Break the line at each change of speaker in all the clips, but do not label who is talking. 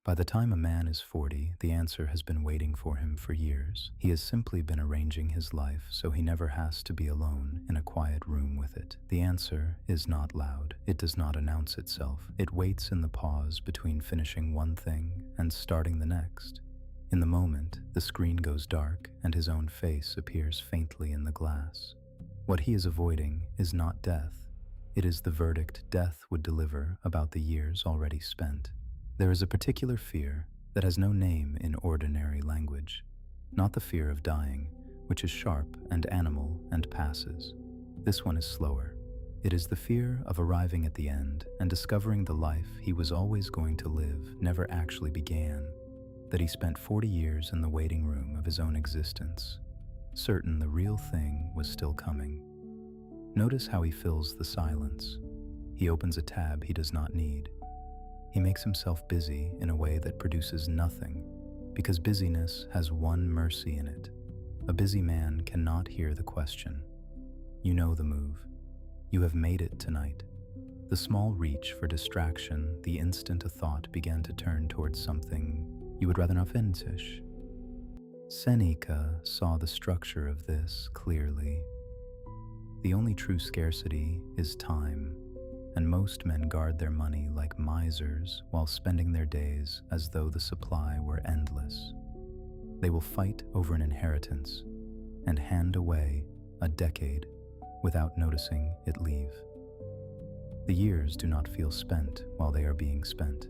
By the time a man is 40, the answer has been waiting for him for years. He has simply been arranging his life so he never has to be alone in a quiet room with it. The answer is not loud. It does not announce itself. It waits in the pause between finishing one thing and starting the next. In the moment, the screen goes dark and his own face appears faintly in the glass. What he is avoiding is not death. It is the verdict death would deliver about the years already spent. There is a particular fear that has no name in ordinary language, not the fear of dying, which is sharp and animal and passes. This one is slower. It is the fear of arriving at the end and discovering the life he was always going to live never actually began, that he spent 40 years in the waiting room of his own existence, certain the real thing was still coming. Notice how he fills the silence. He opens a tab he does not need. He makes himself busy in a way that produces nothing, because busyness has one mercy in it. A busy man cannot hear the question. You know the move. You have made it tonight. The small reach for distraction, the instant a thought began to turn towards something you would rather not finish. Seneca saw the structure of this clearly. The only true scarcity is time, and most men guard their money like misers while spending their days as though the supply were endless. They will fight over an inheritance and hand away a decade without noticing it leave. The years do not feel spent while they are being spent.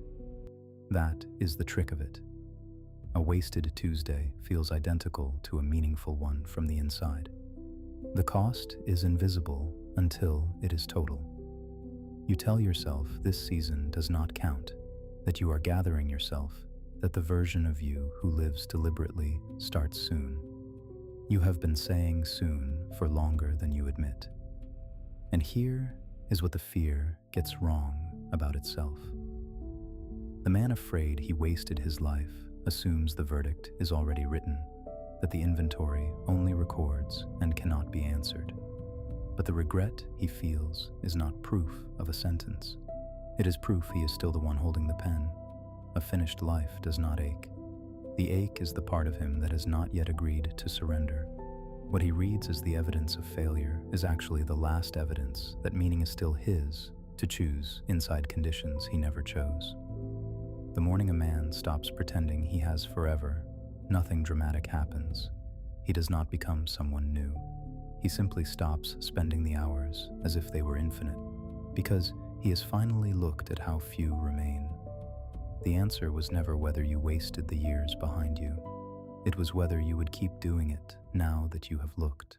That is the trick of it. A wasted Tuesday feels identical to a meaningful one from the inside. The cost is invisible until it is total. You tell yourself this season does not count, that you are gathering yourself, that the version of you who lives deliberately starts soon. You have been saying soon for longer than you admit. And here is what the fear gets wrong about itself. The man afraid he wasted his life assumes the verdict is already written, that the inventory only records and cannot be answered. But the regret he feels is not proof of a sentence. It is proof he is still the one holding the pen. A finished life does not ache. The ache is the part of him that has not yet agreed to surrender. What he reads as the evidence of failure is actually the last evidence that meaning is still his to choose inside conditions he never chose. The morning a man stops pretending he has forever, nothing dramatic happens. He does not become someone new. He simply stops spending the hours as if they were infinite, because he has finally looked at how few remain. The answer was never whether you wasted the years behind you. It was whether you would keep doing it now that you have looked.